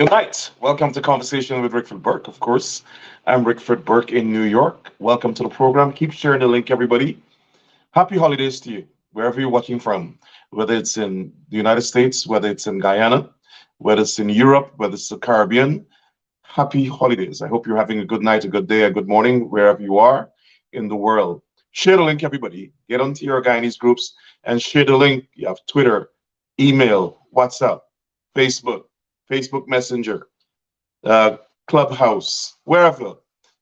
Good night. Welcome to Conversation with Rickford Burke, of course. I'm Rickford Burke in New York. Welcome to the program. Keep sharing the link, everybody. Happy holidays to you, wherever you're watching from, whether it's in the United States, whether it's in Guyana, whether it's in Europe, whether it's the Caribbean. Happy holidays. I hope you're having a good night, a good day, a good morning, wherever you are in the world. Share the link, everybody. Get onto your Guyanese groups and share the link. You have Twitter, email, WhatsApp, Facebook, Facebook Messenger, uh, Clubhouse, wherever,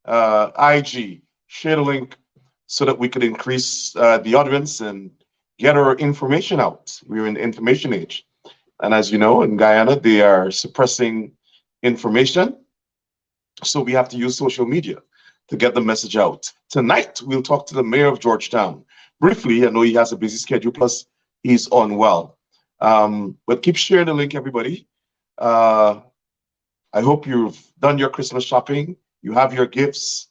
IG. Share the link so that we could increase the audience and get our information out. We're in the information age. And as you know, in Guyana, they are suppressing information. So we have to use social media to get the message out. Tonight, we'll talk to the mayor of Georgetown. Briefly, I know he has a busy schedule, plus he's unwell. But keep sharing the link, everybody. Uh, I hope you've done your Christmas shopping. You have your gifts.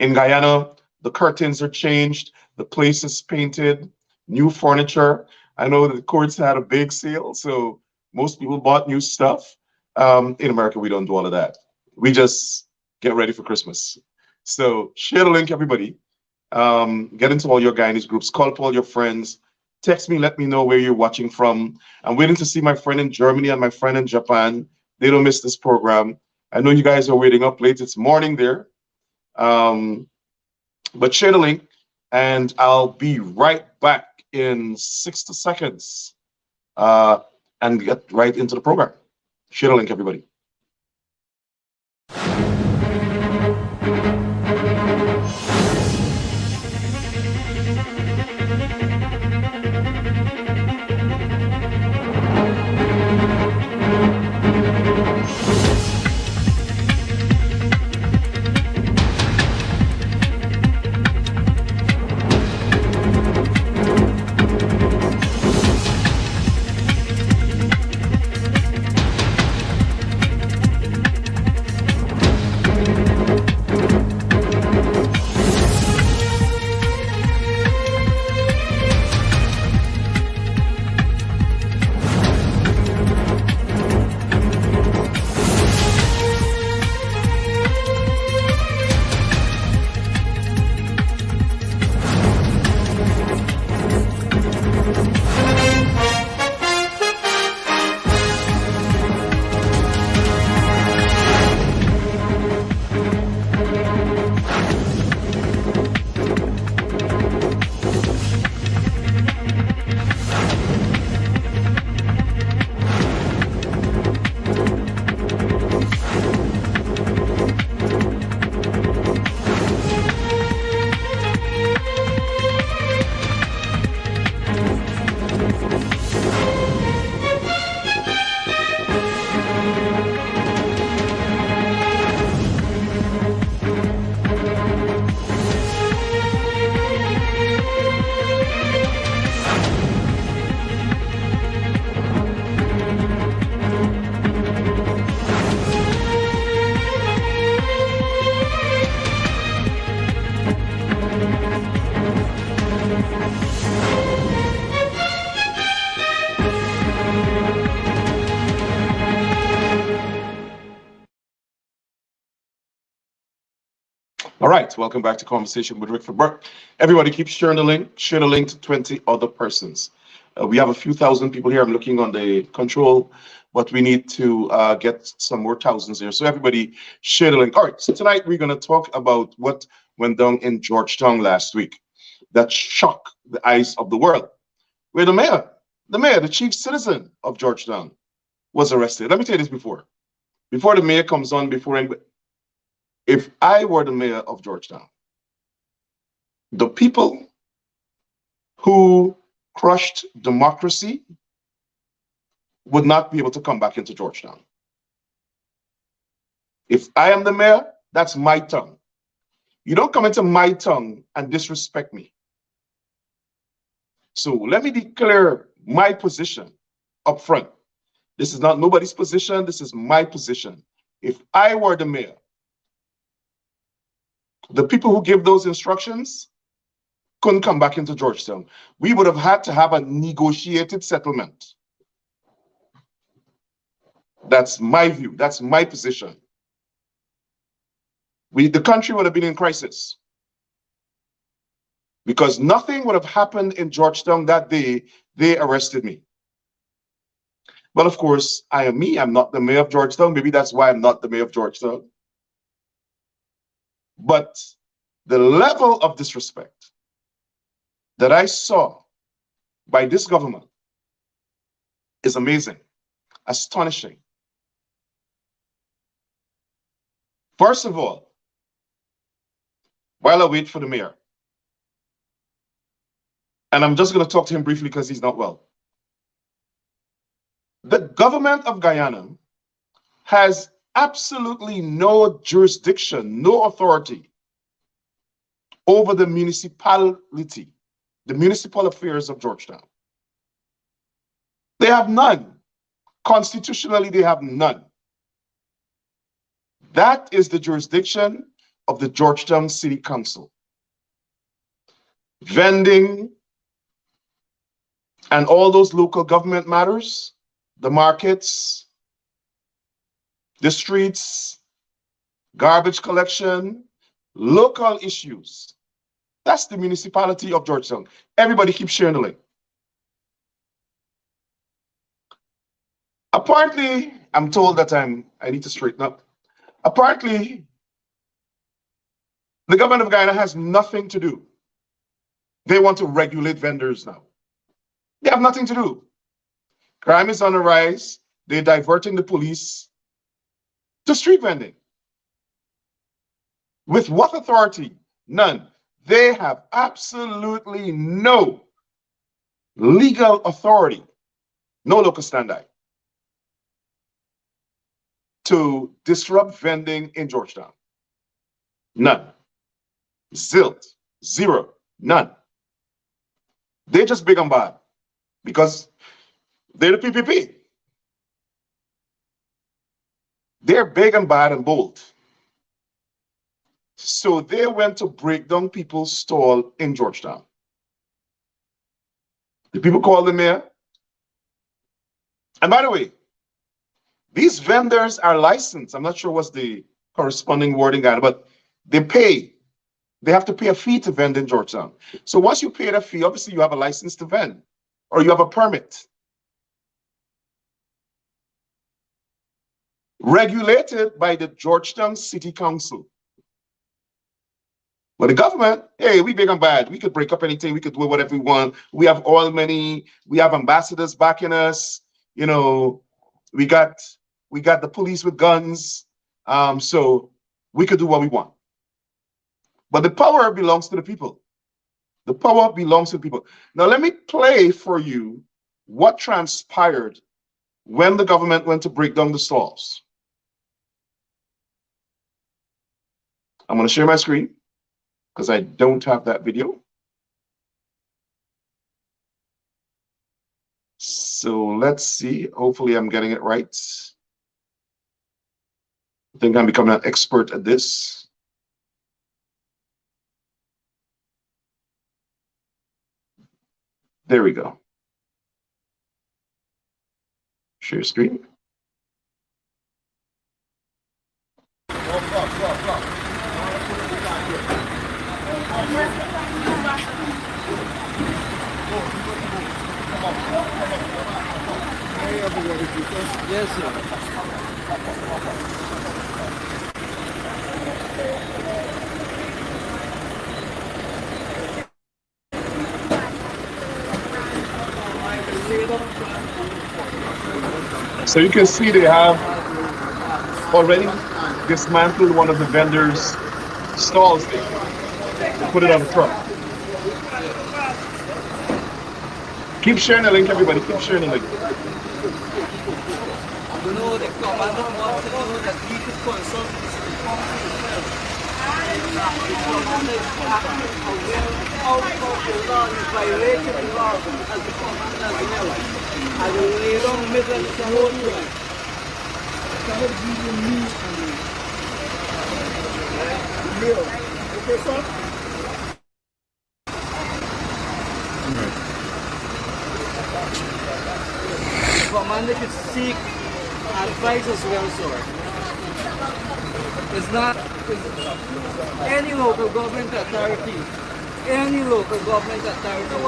In Guyana, the curtains are changed. The place is painted, new furniture. I know the courts had a big sale, so most people bought new stuff. In America, we don't do all of that. We just get ready for Christmas. So share the link, everybody. Get into all your Guyanese groups. Call up all your friends. Text me, let me know where you're watching from. I'm waiting to see my friend in Germany and my friend in Japan. They don't miss this program. I know you guys are waiting up late. It's morning there. Um, but share the link, and I'll be right back in 60 seconds and get right into the program. Share the link, everybody. All right, welcome back to Conversation with Rickford Burke. Everybody keep sharing the link. Share the link to 20 other persons. We have a few thousand people here. I'm looking on the control, but we need to get some more thousands here. So everybody share the link. All right, so tonight we're going to talk about what went down in Georgetown last week that shocked the eyes of the world, where the chief citizen of Georgetown was arrested. Let me tell you this before the mayor comes on, before anybody, if I were the mayor of Georgetown, the people who crushed democracy would not be able to come back into Georgetown. If I am the mayor, that's my tongue. You don't come into my tongue and disrespect me. So let me declare my position up front. This is not nobody's position. This is my position. If I were the mayor, the people who give those instructions couldn't come back into Georgetown. We would have had to have a negotiated settlement. That's my view. That's my position. The country would have been in crisis because nothing would have happened in Georgetown that day they arrested me. But of course, I am me. I'm not the mayor of Georgetown. Maybe that's why I'm not the mayor of Georgetown. But the level of disrespect that I saw by this government is amazing, astonishing. First of all, while I wait for the mayor, and I'm just going to talk to him briefly because he's not well. The government of Guyana has absolutely no jurisdiction, no authority over the municipality, the municipal affairs of Georgetown. They have none. Constitutionally, they have none. That is the jurisdiction of the Georgetown City Council. Vending and all those local government matters, the markets, the streets, garbage collection, local issues. That's the municipality of Georgetown. Everybody keep sharing the link. Apparently, I'm told that I need to straighten up. Apparently, the government of Guyana has nothing to do. They want to regulate vendors now. They have nothing to do. Crime is on the rise. They're diverting the police to street vending. With what authority? None. They have absolutely no legal authority, no local standi, to disrupt vending in Georgetown. None. Zilt. Zero. None. They're just big and bad because they're the PPP. They're big and bad and bold. So they went to break down people's stall in Georgetown. The people called the mayor. And by the way, these vendors are licensed. I'm not sure what's the corresponding word in Ghana, but they pay. They have to pay a fee to vend in Georgetown. So once you pay the fee, obviously you have a license to vend or you have a permit. Regulated by the Georgetown City Council. But the government, hey, we big and bad. We could break up anything. We could do whatever we want. We have oil money. We have ambassadors backing us. You know, we got the police with guns. So we could do what we want. But the power belongs to the people. The power belongs to the people. Now, let me play for you what transpired when the government went to break down the stalls. I'm going to share my screen because I don't have that video. So let's see. Hopefully I'm getting it right. I think I'm becoming an expert at this. There we go. Share screen. Yes, sir. So you can see they have already dismantled one of the vendors' stalls there. They put it on the truck. Keep sharing the link, everybody. Keep sharing the link. You know, the commander wants to know that he could consult his the commander is aware of the law, is violating the law as the commander as well. I will lay down middle of the whole thing. Cannot give you me and me. Okay, sir? Commander could seek advice as well, sir. It's not any local government authority. Any local government authority is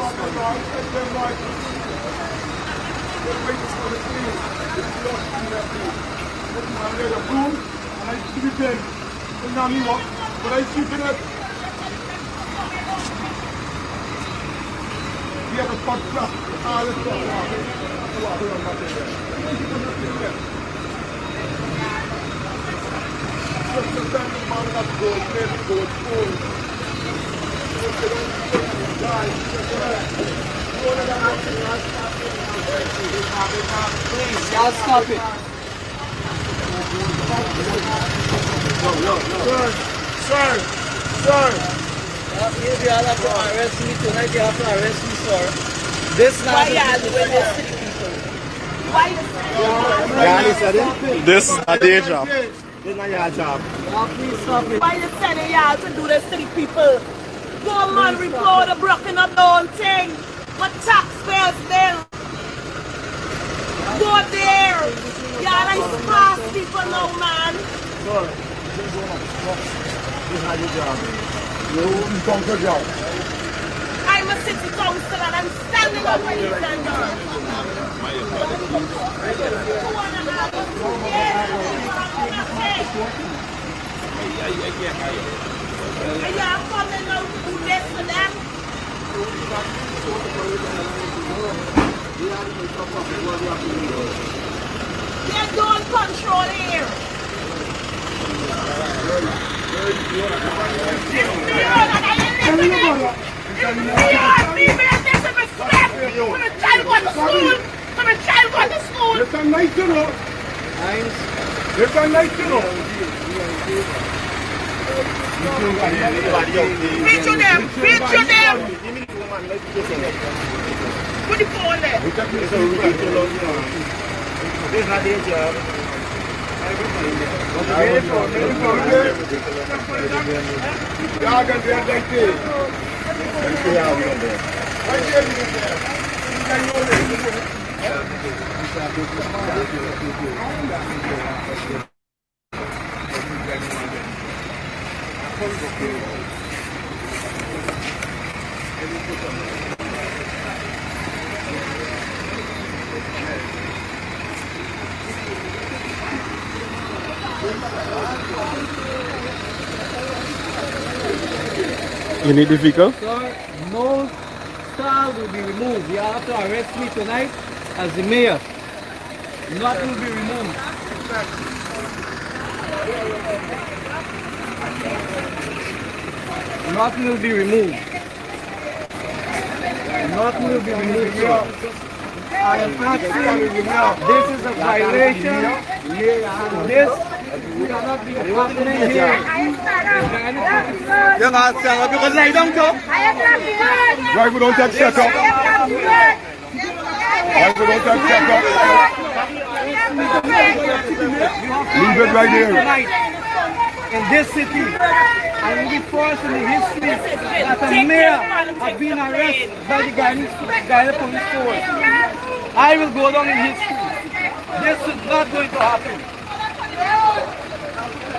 please, y'all stop it. Sir. If you all have to arrest me tonight, you have to arrest me, sir. This now. Why y'all doing this to the people? Why you This is not their job. This is not your job. Please stop it. Why you telling y'all to do this to the people? Go man report a broken up the whole thing. What taxpayers bill? Go there. Y'all like fast people now, man. Sir, this is not your job. You don't do your job. I'm a city councillor and I'm standing up for you, and y'all coming out to do this for them? They don't control here. It's me, and I ain't listening. It's me, and there's some respect when a child goes to school. When a child goes to school. It's a nice to know. It's a nice to know. Beat you them. Put the phone there. This is not their job. Y'all got their like this. You need the vehicle? Sir, no star will be removed. You have to arrest me tonight as the mayor. Nothing will be removed. Nothing will be removed. Nothing will be removed, sir. I am asking, this is a violation. This cannot be happening here. You're not saying because I don't go. Why we don't have shut up? Why we don't have shut up? Leave it right here. In this city, I will be forced in the history that a mayor has been arrested by the Guyana police force. I will go down in history. This is not going to happen.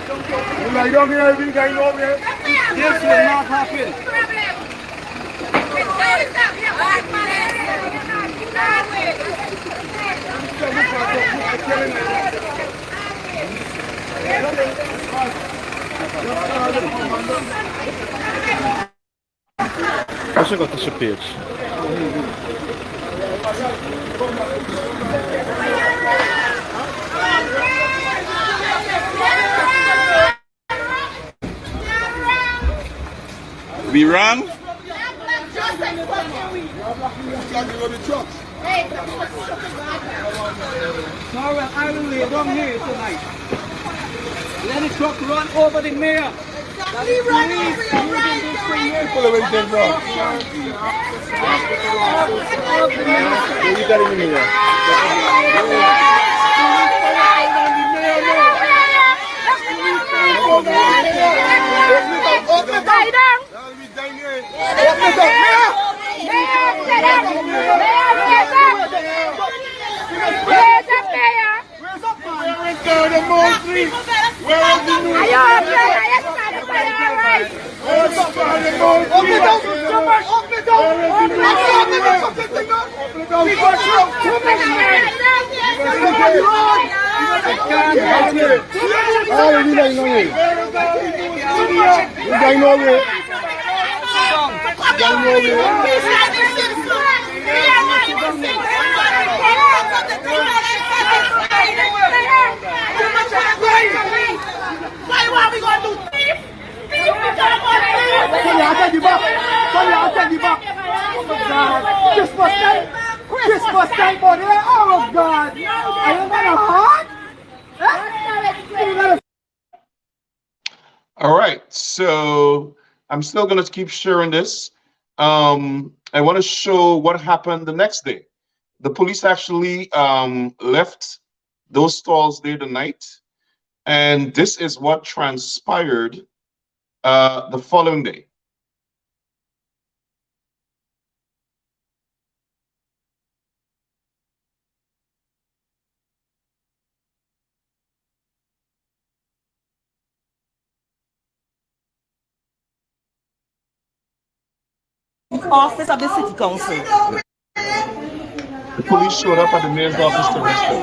You lie down here, everything going over here. This will not happen. Proszę go to się pić. We run. Now I will lay down here tonight. Let the truck run over the mayor. Christmas time, buddy. Oh, God. Are you gonna hug? All right, so I'm still going to keep sharing this. I want to show what happened the next day. The police actually left those stalls there the night, and this is what transpired the following day. Office of the City Council. The police showed up at the mayor's office to arrest him.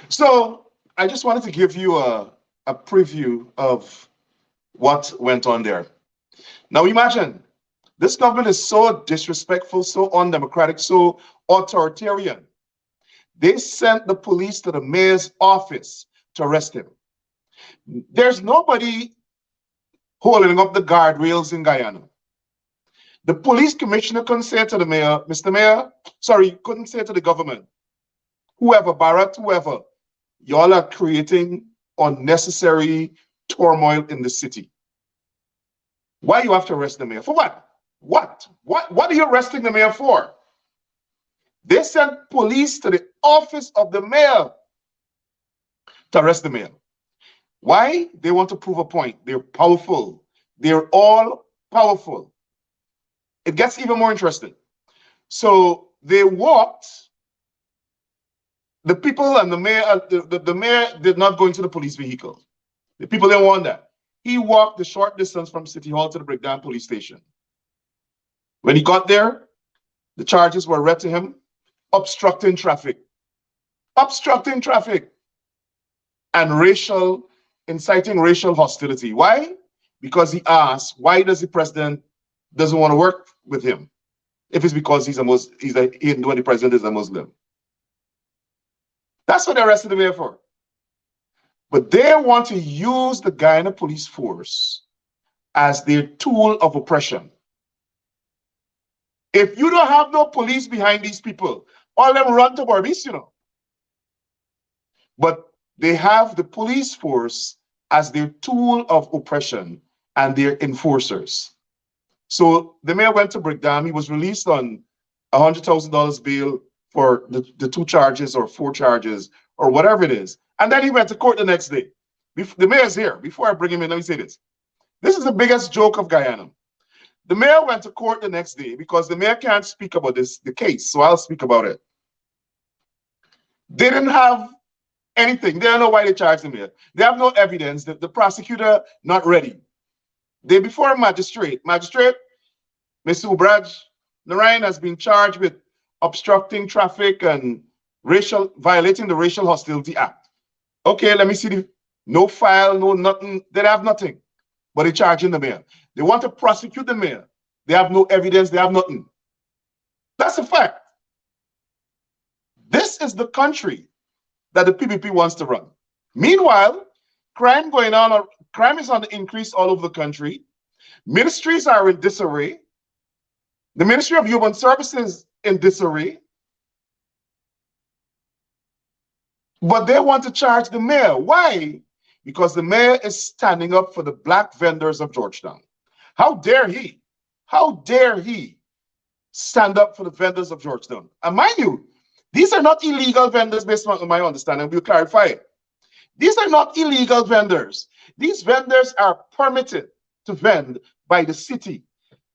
So I just wanted to give you a preview of what went on there. Now imagine this government is so disrespectful, so undemocratic, so authoritarian. They sent the police to the mayor's office to arrest him. There's nobody holding up the guardrails in Guyana. The police commissioner couldn't say to the mayor, Mr. Mayor, sorry, couldn't say to the government, whoever, Barrett, whoever, y'all are creating unnecessary turmoil in the city. Why you have to arrest the mayor? For what? What are you arresting the mayor for? They sent police to the office of the mayor to arrest the mayor. Why? They want to prove a point. They're powerful. They're all powerful. It gets even more interesting. So they walked, the people and the mayor, the mayor did not go into the police vehicle. The people didn't want that. He walked the short distance from City Hall to the Breakdown police station. When he got there, the charges were read to him: obstructing traffic, and inciting racial hostility. Why? Because he asked, why does the president doesn't want to work with him? If it's because when the president is a Muslim. That's what they arrested the mayor for. But they want to use the Guyana police force as their tool of oppression. If you don't have no police behind these people, all them run to Barbies, you know. But they have the police force as their tool of oppression and their enforcers. So the mayor went to Breakdown. He was released on $100,000 bail for the 2 charges or 4 charges or whatever it is. And then he went to court the next day. The mayor's here. Before I bring him in, let me say this. This is the biggest joke of Guyana. The mayor went to court the next day because the mayor can't speak about the case, so I'll speak about it. They didn't have anything. They don't know why they charged the mayor. They have no evidence. The prosecutor not ready. They before a magistrate. Magistrate, Mr. Ubraj Narayan has been charged with obstructing traffic and violating the Racial Hostility Act. Okay, let me see no file, no nothing. They have nothing, but they're charging the mayor. They want to prosecute the mayor. They have no evidence. They have nothing. That's a fact. This is the country that the PPP wants to run. Meanwhile, crime is on the increase all over the country. Ministries are in disarray. The Ministry of Human Services in disarray. But they want to charge the mayor. Why? Because the mayor is standing up for the black vendors of Georgetown. How dare he? How dare he stand up for the vendors of Georgetown? And mind you, these are not illegal vendors based on my understanding. We'll clarify it. These are not illegal vendors. These vendors are permitted to vend by the city,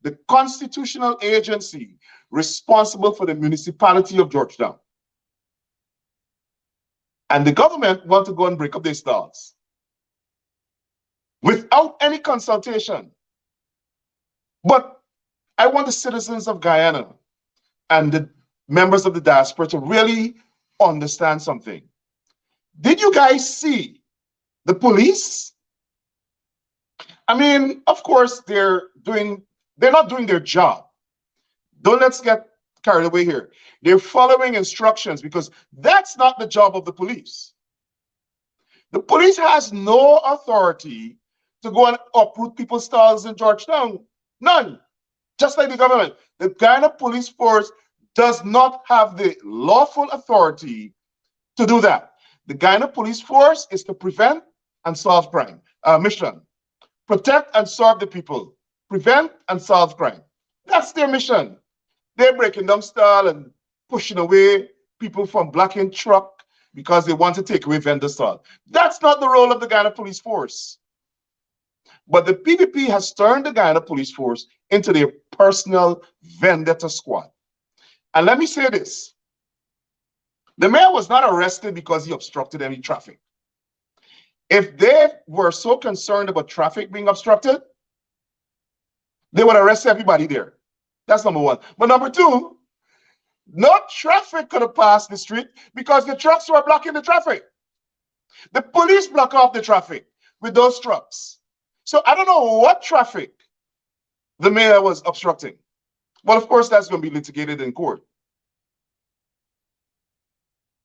the constitutional agency responsible for the municipality of Georgetown. And the government want to go and break up their stalls without any consultation. But I want the citizens of Guyana and the members of the diaspora to really understand something. Did you guys see the police? I mean, of course, they're not doing their job. Let's get carried away here. They're following instructions because that's not the job of the police. The police has no authority to go and uproot people's stalls in Georgetown. None. Just like the government. The Guyana police force does not have the lawful authority to do that. The Guyana police force is to prevent and solve crime. Mission. Protect and serve the people. Prevent and solve crime. That's their mission. They're breaking down stall and pushing away people from blocking truck because they want to take away vendor stall. That's not the role of the Guyana police force. But the PPP has turned the Guyana police force into their personal vendetta squad. And let me say this. The mayor was not arrested because he obstructed any traffic. If they were so concerned about traffic being obstructed, they would arrest everybody there. That's number one. But number two, no traffic could have passed the street because the trucks were blocking the traffic. The police block off the traffic with those trucks. So I don't know what traffic the mayor was obstructing. Well, of course, that's going to be litigated in court.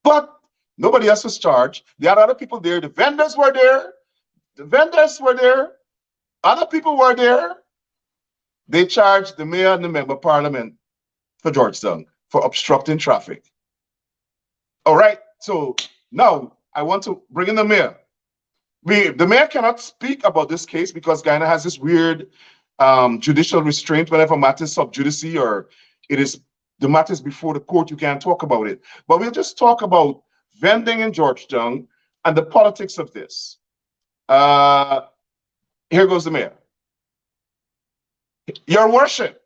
But nobody else was charged. There are other people there. The vendors were there. The vendors were there. Other people were there. They charged the mayor and the member of parliament for Georgetown for obstructing traffic. All right. So now I want to bring in the mayor. The mayor cannot speak about this case because Guyana has this weird judicial restraint whenever matters sub judice or it is the matters before the court, you can't talk about it. But we'll just talk about vending in Georgetown and the politics of this. Here goes the mayor. Your worship,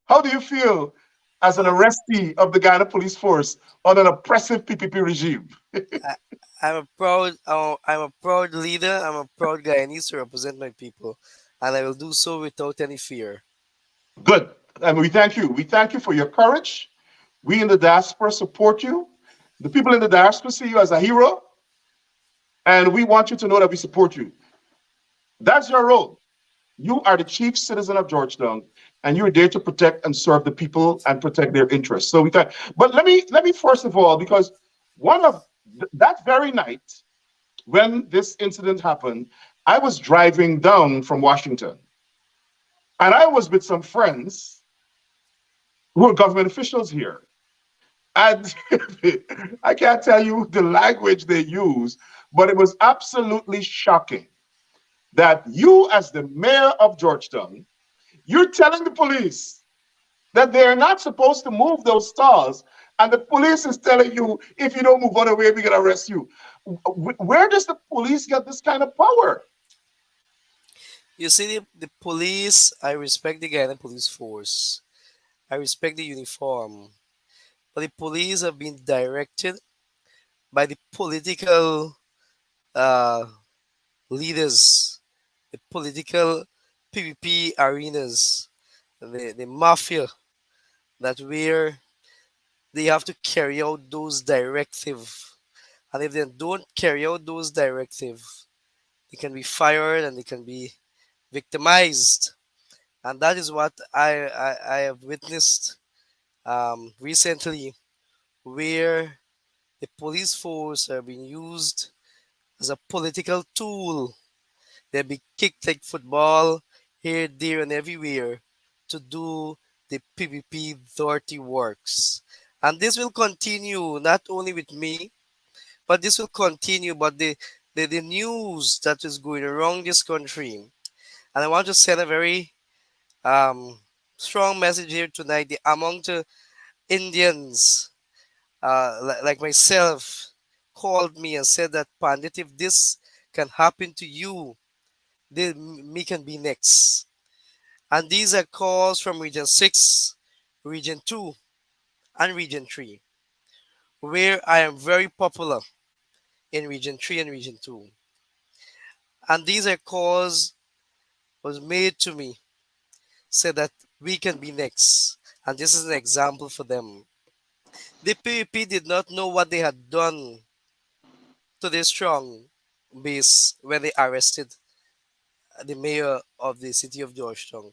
how do you feel as an arrestee of the Guyana police force on an oppressive PPP regime? I, I'm a proud leader. I'm a proud Guyanese to represent my people, and I will do so without any fear. Good. And we thank you. We thank you for your courage. We in the diaspora support you. The people in the diaspora see you as a hero, and we want you to know that we support you. That's your role. You are the chief citizen of Georgetown, and you're there to protect and serve the people and protect their interests. So we thank. But let me first of all, because one of that very night when this incident happened, I was driving down from Washington, and I was with some friends who are government officials here. And I can't tell you the language they use, but it was absolutely shocking that you, as the mayor of Georgetown, you're telling the police that they're not supposed to move those stalls, and the police is telling you, if you don't move out of the way, we're going to arrest you. Where does the police get this kind of power? You see, the police. I respect the Guyana police force. I respect the uniform, but the police have been directed by the political uh, leaders, the political PvP arenas, the mafia that where they have to carry out those directives. And if they don't carry out those directives, they can be fired and they can be victimized. And that is what I have witnessed recently, where the police force are being used as a political tool. They'll be kicked like football here, there, and everywhere to do the PvP dirty works. And this will continue not only with me, but this will continue. But the news that is going around this country, and I want to send a very um, strong message here tonight. Among the Indians, like myself, called me and said that Pandit, if this can happen to you, then me can be next. And these are calls from Region 6, Region 2, and Region 3, where I am very popular in Region 3 and Region 2. And these are calls was made to me, said that we can be next. And this is an example for them. The PvP did not know what they had done to their strong base when they arrested the mayor of the city of Georgetown.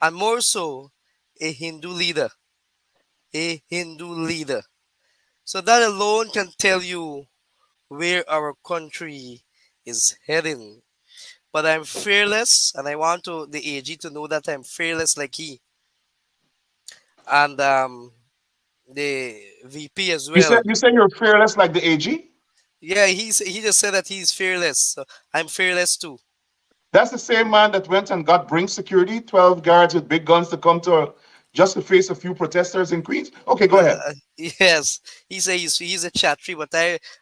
And more so, a Hindu leader. A Hindu leader. So that alone can tell you where our country is heading. But I'm fearless, and I want the AG to know that I'm fearless like he, and the VP as You said well. you say you're fearless like the AG? Yeah, he just said that he's fearless. So I'm fearless too. That's the same man that went and got Bring Security, 12 guards with big guns to come to just to face a few protesters in Queens. Okay, go ahead. Yes, he says he's a chatri, but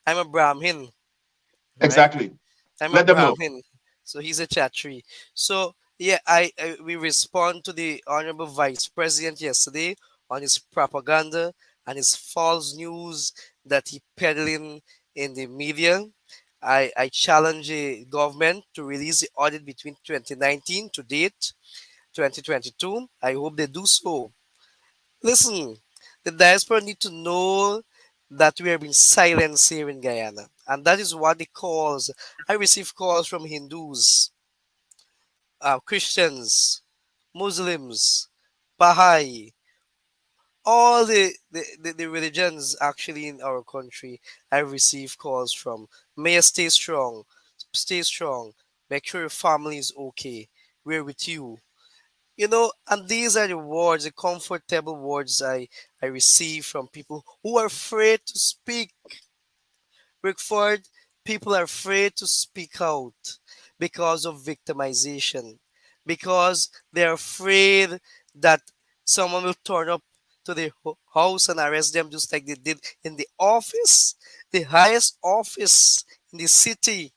I'm a Brahmin, right? Exactly. I'm a Let them know. Brahmin, so he's a chatri. So yeah, we respond to the honorable vice president yesterday on his propaganda and his false news that he peddling in the media. I challenge the government to release the audit between 2019 to date, 2022. I hope they do so. Listen, the diaspora need to know that we are being silenced here in Guyana. And that is what the calls. I receive calls from Hindus, Christians, Muslims, Baha'i, all the religions actually in our country. I receive calls from. May you stay strong, stay strong, make sure your family is okay, we're with you. And these are the words, the comfortable words I receive from people who are afraid to speak. Rickford, people are afraid to speak out because of victimization, because they're afraid that someone will turn up to their house and arrest them just like they did in the office, the highest office in the city.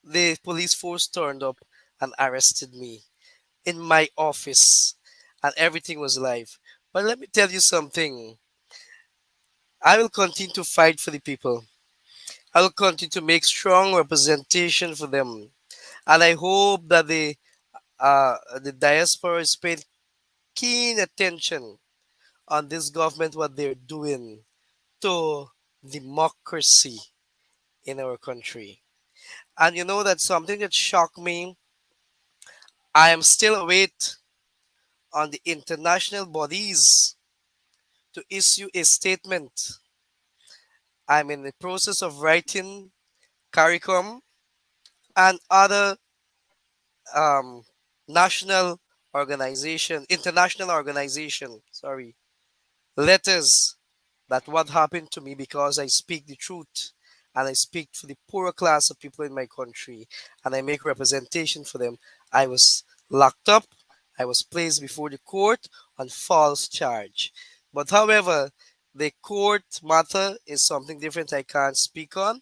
The police force turned up and arrested me in my office, and everything was live. But let me tell you something. I will continue to fight for the people. I will continue to make strong representation for them. And I hope that the diaspora is paying keen attention on this government, what they're doing to democracy in our country. And you know that something that shocked me, I am still await on the international bodies to issue a statement. I'm in the process of writing CARICOM and other um, national international organization, sorry, letters that what happened to me because I speak the truth and I speak for the poorer class of people in my country and I make representation for them. I was locked up. I was placed before the court on false charge. But however, the court matter is something different I can't speak on.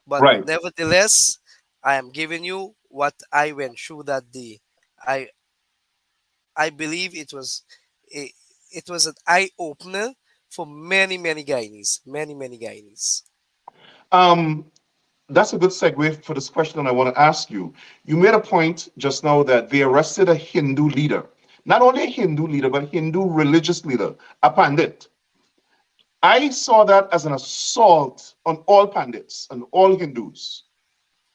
But Right. nevertheless, I am giving you what I went through that day. I I believe a, it was an eye opener for many Guyanese, many Guyanese. Um, that's a good segue for this question I want to ask you. You made a point just now that they arrested a Hindu leader. Not only a Hindu leader, but a Hindu religious leader, a pandit. I saw that as an assault on all pandits and all Hindus.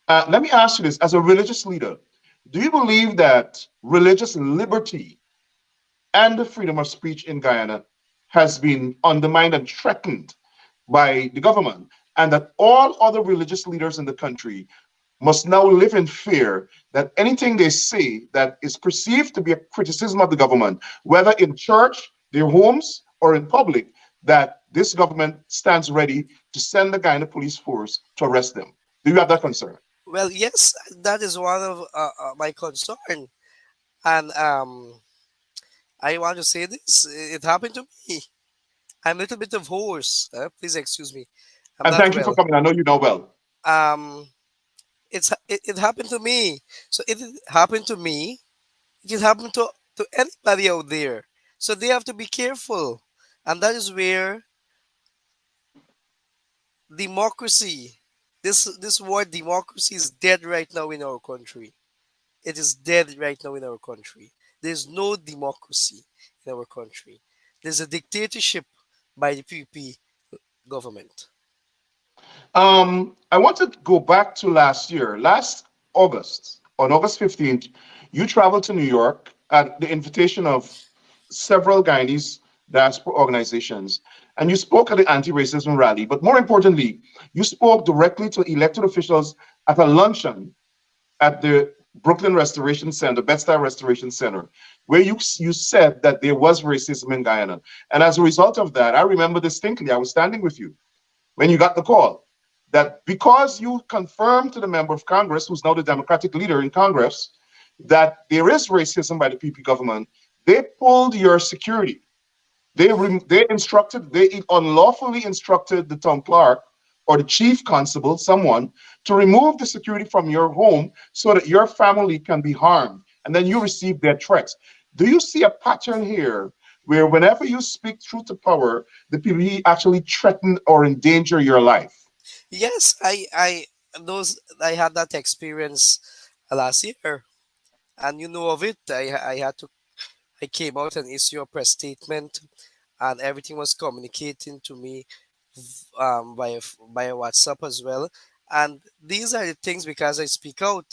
Let me ask you this as a religious leader, do you believe that religious liberty and the freedom of speech in Guyana has been undermined and threatened by the government, and that all other religious leaders in the country must now live in fear that anything they say that is perceived to be a criticism of the government, whether in church, their homes, or in public, that this government stands ready to send the Guyana police force to arrest them? Do you have that concern? Well, yes, that is one of my concern, and I want to say this. It happened to me. I'm a little bit of hoarse. Please excuse me. I'm And not thank you for well. coming. I know you know well. Um, it happened to me. So it happened to me. It can happen to anybody out there. So they have to be careful, and that is where democracy. This word democracy is dead right now in our country. It is dead right now in our country. There's no democracy in our country. There's a dictatorship by the PP government. I want to go back to last year. Last August, on August 15th, you traveled to New York at the invitation of several Guyanese diaspora organizations, and you spoke at the anti-racism rally. But more importantly, you spoke directly to elected officials at a luncheon at the Brooklyn Restoration Center, Bed-Stuy Restoration Center, where you said that there was racism in Guyana. And as a result of that, I remember distinctly, I was standing with you when you got the call, that because you confirmed to the member of Congress, who's now the Democratic leader in Congress, that there is racism by the PP government, they pulled your security. They unlawfully instructed the town clerk or the chief constable, someone, to remove the security from your home so that your family can be harmed. And then you receive their threats. Do you see a pattern here where whenever you speak truth to power, the people actually threaten or endanger your life? Yes, I had that experience last year, and you know of it. I came out and issued a press statement, and everything was communicating to me. via WhatsApp as well. And these are the things because I speak out.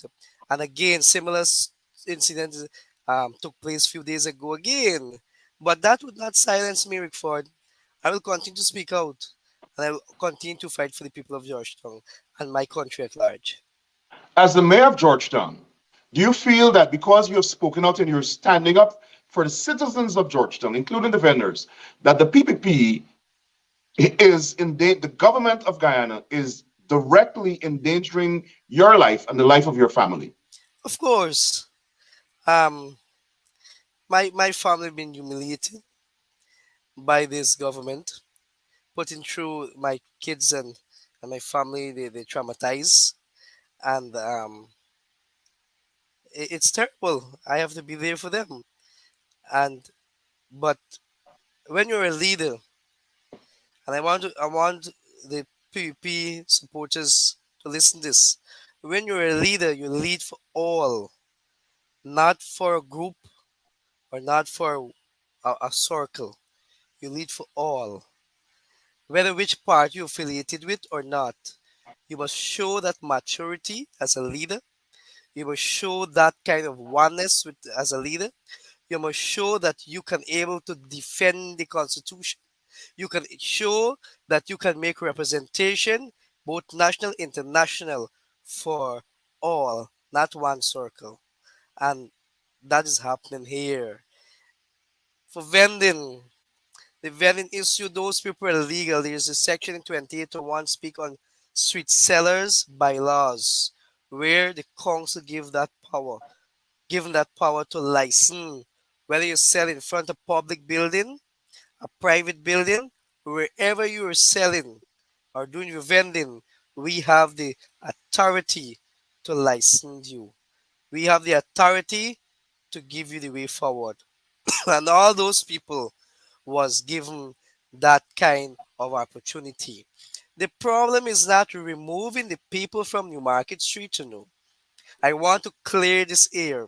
And again, similar incidents took place few days ago again. But that would not silence me, Rickford. I will continue to speak out, and I will continue to fight for the people of Georgetown and my country at large. As the mayor of Georgetown, do you feel that because you have spoken out and you're standing up for the citizens of Georgetown, including the vendors, that the PPP is in the government of Guyana is directly endangering your life and the life of your family? Of course, um, my family been humiliated by this government, putting through my kids and my family, they traumatized. And it's terrible. I have to be there for them. And but when you're a leader, and I want the PvP supporters to listen to this. When you're a leader, you lead for all, not for a group or not for a circle. You lead for all, whether which part you're affiliated with or not. You must show that maturity as a leader. You must show that kind of oneness as a leader. You must show that you can able to defend the Constitution. You can show that you can make representation, both national, international, for all, not one circle. And that is happening here. For vending, the vending issue, those people are illegal. There is a section in 2801 speak on street sellers bylaws, where the council given that power to license, whether you sell in front of public building, a private building, wherever you are selling or doing your vending, we have the authority to license you. We have the authority to give you the way forward. And all those people was given that kind of opportunity. The problem is not removing the people from New Market Street, you know. I want to clear this air.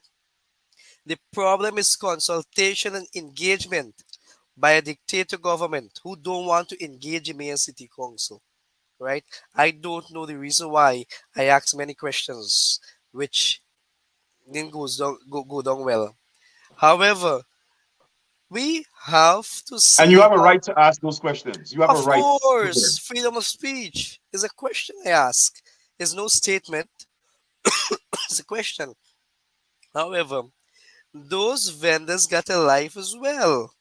The problem is consultation and engagement by a dictator government who don't want to engage the mayor and city council, right? I don't know the reason why I asked many questions which didn't go down well. However, we have to And you see have a how, right to ask those questions. You have a of right to hear. course, freedom of speech is a question I ask. It's no statement, it's a question. However, those vendors got a life as well.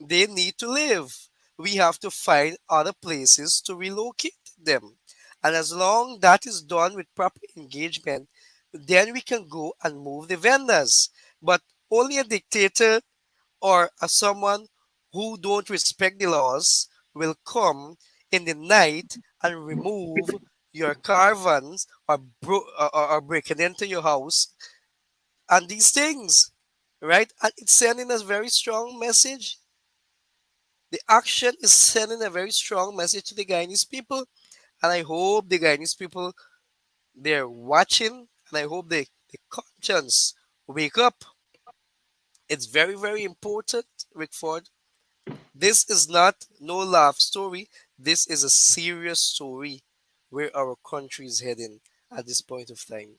They need to live. We have to find other places to relocate them. And as long that is done with proper engagement, then we can go and move the vendors. But only a dictator or a someone who don't respect the laws will come in the night and remove your caravans or, or breaking into your house and these things, right? And it's sending a very strong message. The action is sending a very strong message to the Guyanese people, and I hope the Guyanese people they're watching, and I hope the conscience wake up. It's very very important, Rickford. This is not no laugh story. This is a serious story where our country is heading at this point of time.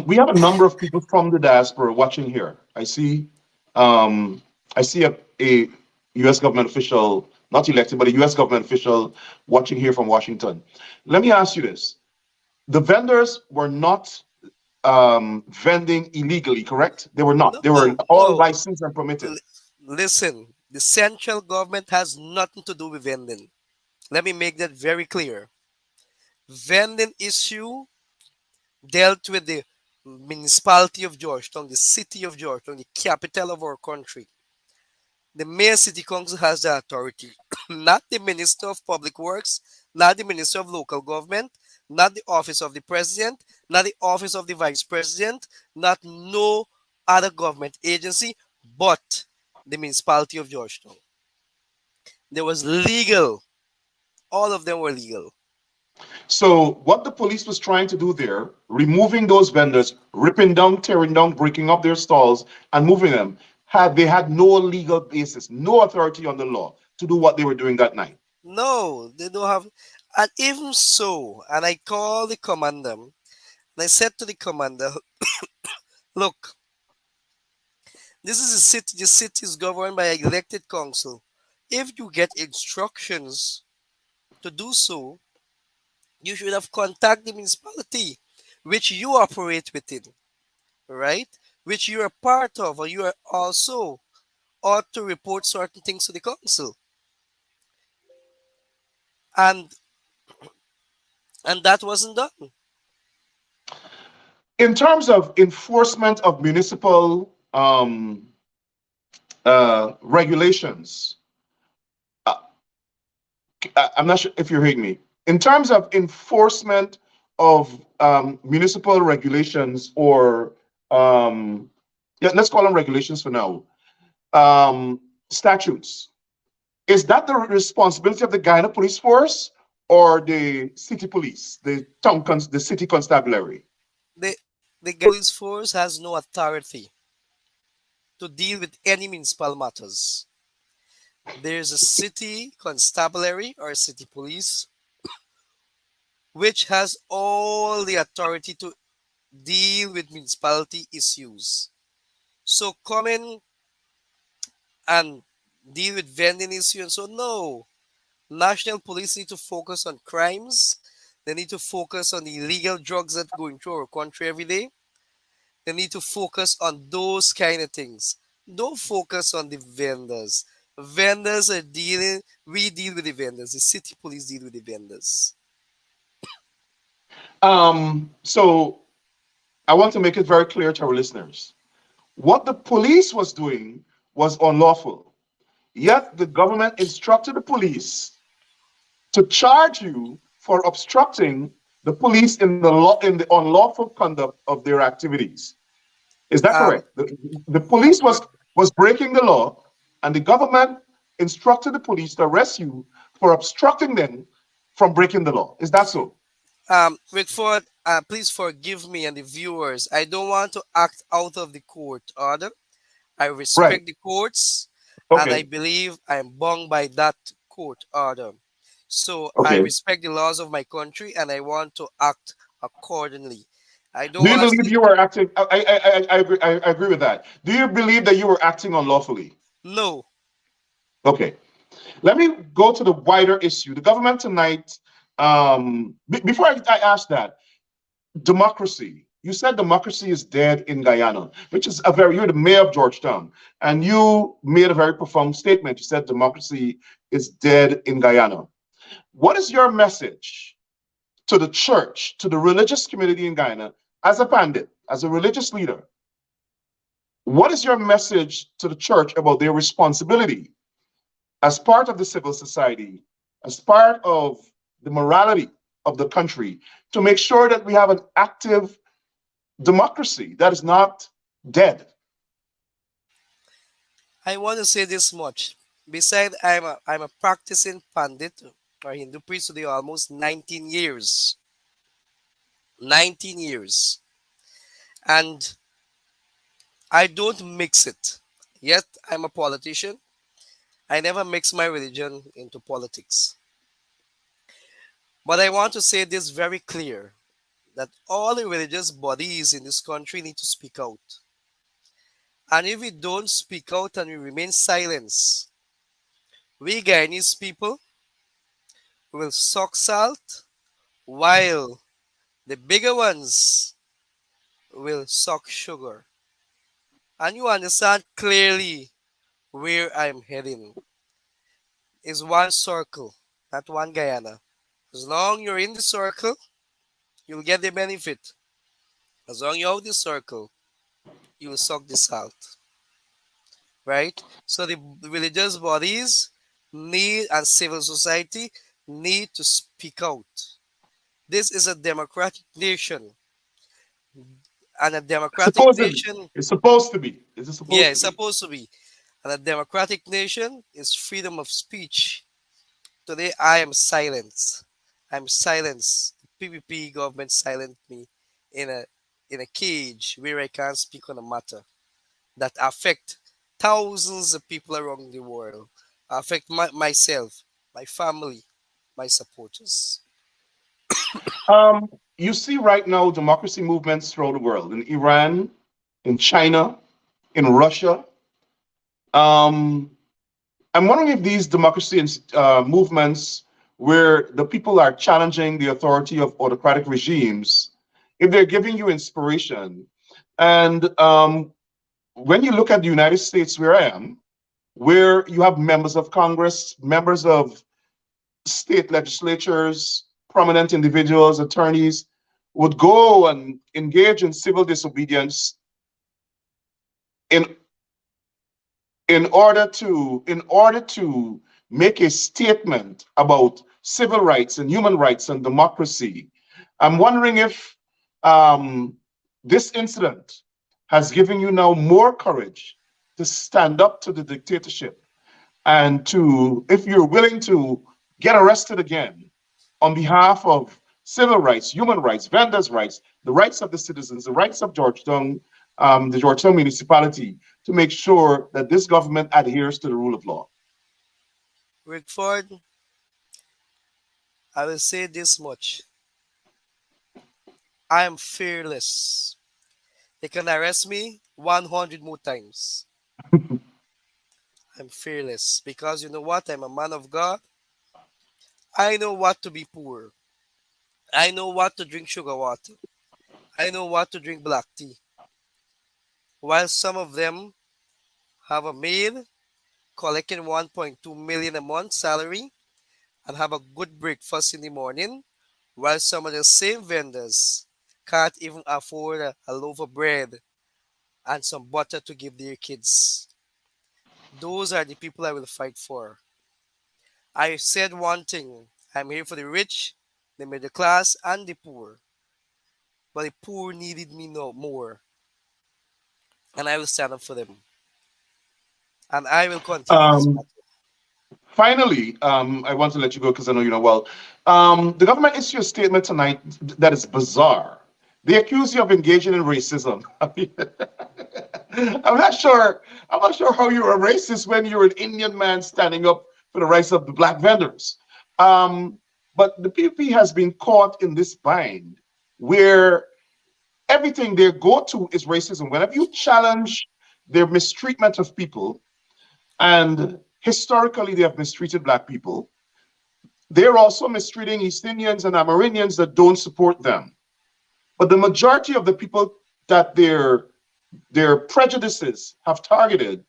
We have a number of people from the diaspora watching here. Um, I see a U.S. government official, not elected, but a U.S. government official watching here from Washington. Let me ask you this: the vendors were not vending illegally, correct? They were not. No, They were all no. licensed and permitted. Listen, the central government has nothing to do with vending. Let me make that very clear. Vending issue dealt with the municipality of Georgetown, the city of Georgetown, the capital of our country. The mayor city council has the authority, not the minister of public works, not the minister of local government, not the office of the president, not the office of the vice president, not no other government agency, but the municipality of Georgetown. There was legal. All of them were legal. So what the police was trying to do there, removing those vendors, ripping down, tearing down, breaking up their stalls, and moving them, they had no legal basis, no authority on the law to do what they were doing that night. No, they don't have. And even so, and I called the commander and I said to the commander, look, this is a city, the city is governed by an elected council. If you get instructions to do so, you should have contacted the municipality which you operate within, right? Which you are part of, or you are also ought to report certain things to the council. And that wasn't done. In terms of enforcement of municipal regulations, uh, I'm not sure if you're hearing me. In terms of enforcement of municipal regulations, or yeah, let's call them regulations for now, statutes, is that the responsibility of the Guyana Police Force or the city police, the city constabulary? The police force has no authority to deal with any municipal matters. There's a city constabulary or city police which has all the authority to deal with municipality issues. So come in and deal with vending issue and so no. National police need to focus on crimes. They need to focus on the illegal drugs that go into our country every day. They need to focus on those kind of things. Don't focus on the vendors. Vendors are dealing, we deal with the vendors. The city police deal with the vendors. So I want to make it very clear to our listeners. What the police was doing was unlawful. Yet the government instructed the police to charge you for obstructing the police in the unlawful conduct of their activities. Is that Um, correct? The police was breaking the law, and the government instructed the police to arrest you for obstructing them from breaking the law. Is that so? Rickford, please forgive me and the viewers. I don't want to act out of the court order. I Right. respect the courts and I Okay. believe I am bound by that court order. So I Okay. respect the laws of my country and I want to act accordingly. I don't Do you want to believe see. you were acting? I agree with that. Do you believe that you were acting unlawfully? No. Okay. Let me go to the wider issue. The government tonight, before I ask that, democracy. You said democracy is dead in Guyana, which is you're the mayor of Georgetown, and you made a very profound statement. You said democracy is dead in Guyana. What is your message to the church, to the religious community in Guyana, as a pandit, as a religious leader? What is your message to the church about their responsibility as part of the civil society, as part of the morality of the country, to make sure that we have an active democracy that is not dead? I want to say this much. Besides, I'm a practicing pandit or Hindu priest today almost 19 years. 19 years. And I don't mix it. Yet I'm a politician. I never mix my religion into politics. But I want to say this very clear that all the religious bodies in this country need to speak out. And if we don't speak out and we remain silent, we Guyanese people will suck salt while the bigger ones will suck sugar. And you understand clearly where I'm heading. Is one circle, not one Guyana. As long you're in the circle, you'll get the benefit. As long you're out the circle, you'll suck the salt. Right? So the religious bodies need and civil society need to speak out. This is a democratic nation. And a democratic Supposedly, nation, it's supposed to be. Is it yeah, supposed to it's be? supposed to be. And a democratic nation is freedom of speech. Today I am silent. I'm silenced. The PPP government silenced me in a cage where I can't speak on a matter that affect thousands of people around the world. Affect myself. my family, my supporters. Um, you see right now democracy movements throughout the world in Iran, in China, in Russia. Um, I'm wondering if these democracy movements, where the people are challenging the authority of autocratic regimes, if they're giving you inspiration. And when you look at the United States, where I am, where you have members of Congress, members of state legislatures, prominent individuals, attorneys, would go and engage in civil disobedience in in order to make a statement about civil rights and human rights and democracy. I'm wondering if um, this incident has given you now more courage to stand up to the dictatorship, and to, if you're willing to get arrested again on behalf of civil rights, human rights, vendors' rights, the rights of the citizens, the rights of Georgetown, the Georgetown municipality, to make sure that this government adheres to the rule of law. Rickford, I will say this much. I am fearless. They can arrest me 100 more times. I'm fearless because you know what? I'm a man of God. I know what to be poor. I know what to drink sugar water. I know what to drink black tea. While some of them have a maid collecting 1.2 million a month salary and have a good breakfast in the morning, while some of the same vendors can't even afford a loaf of bread and some butter to give their kids. Those are the people I will fight for. I said one thing: I'm here for the rich, the middle class, and the poor. But the poor needed me no more, and I will stand up for them. And I will continue this Um, battle. Finally, I want to let you go because I know you know well. The government issued a statement tonight that is bizarre. They accuse you of engaging in racism. I mean, I'm not sure. I'm not sure how you're a racist when you're an Indian man standing up for the rights of the black vendors. Um, but the PPP has been caught in this bind where everything they go to is racism. Whenever you challenge their mistreatment of people, and historically they have mistreated black people, they're also mistreating East Indians and Amerindians that don't support them. But the majority of the people that their prejudices have targeted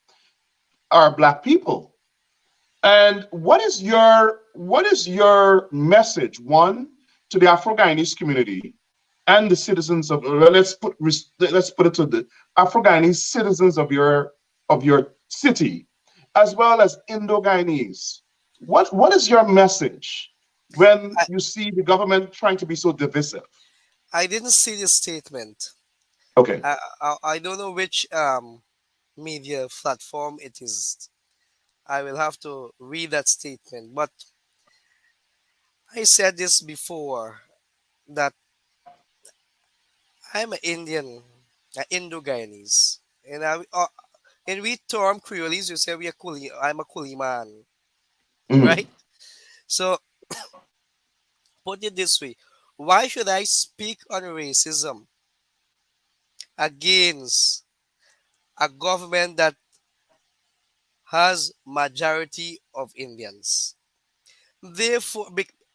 are black people. And what is your message, one, to the Afro-Guyanese community and the citizens of, well, let's put it to the Afro-Guyanese citizens of your city, as well as Indo-Guyanese? What is your message when I, you see the government trying to be so divisive? I didn't see this statement. Okay. I don't know which media platform it is. I will have to read that statement. But I said this before that I'm an Indian, an Indo-Guyanese. And we term Creoles, you say we are Kuli, I'm a Kuli man, Mhm. right? So put it this way: why should I speak on racism against a government that has majority of Indians? Therefore,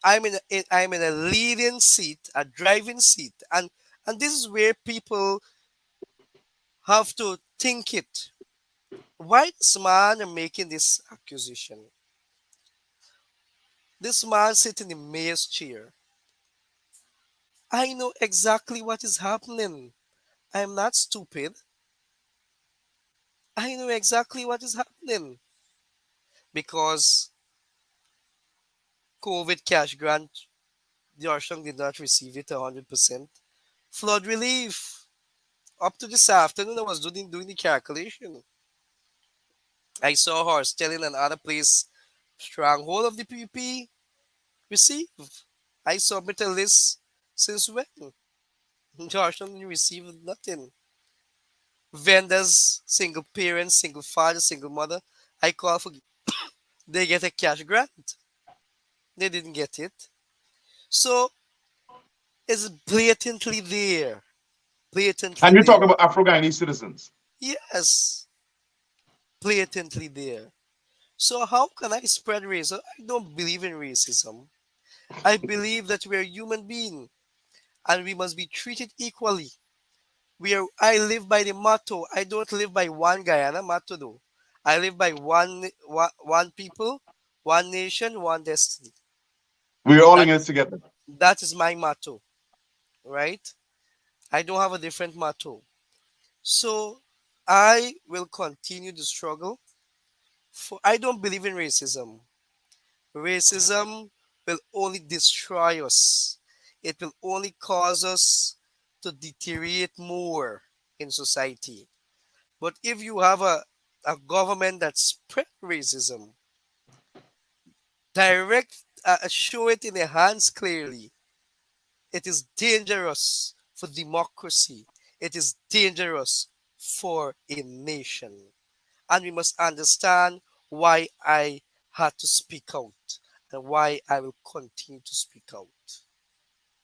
I'm in a leading seat, a driving seat, and this is where people have to think it. Why this man making this accusation? This man sitting in the mayor's chair. I know exactly what is happening. I'm not stupid. I know exactly what is happening because COVID cash grant, Georgetown did not receive it 100%. Flood relief. Up to this afternoon, I was doing the calculation. I saw her still in another place, stronghold of the PPP, receive. I submitted a list since when? Georgetown received nothing. Vendors, single parents, single father, single mother, I call for, they get a cash grant. They didn't get it. So it's blatantly there. Blatantly And you're there. talking about Afro-Guyanese citizens. Yes, blatantly there. So how can I spread racism? I don't believe in racism. I believe that we're human beings and we must be treated equally. I live by the motto. I don't live by one Guyana motto though. I live by one people, one nation, one destiny. We're all That in it is together. that is my motto, right? I don't have a different motto. So I will continue the struggle. For I don't believe in racism. Racism will only destroy us. It will only cause us to deteriorate more in society. But if you have a government that spread racism, show it in their hands clearly, it is dangerous for democracy. It is dangerous for a nation. And we must understand why I had to speak out and why I will continue to speak out.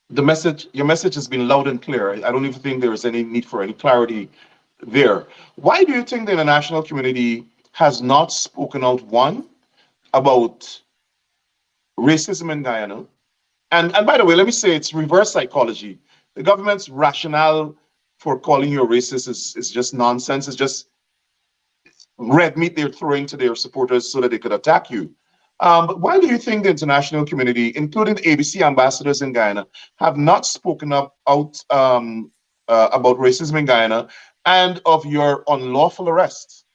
Your message has been loud and clear. I don't even think there is any need for any clarity there. Why do you think the international community has not spoken out, one, about racism in Guyana? And by the way, let me say it's reverse psychology. The government's rationale for calling you a racist is just nonsense. It's just red meat they're throwing to their supporters so that they could attack you. But why do you think the international community, including the ABC ambassadors in Guyana, have not spoken up out about racism in Guyana and of your unlawful arrest?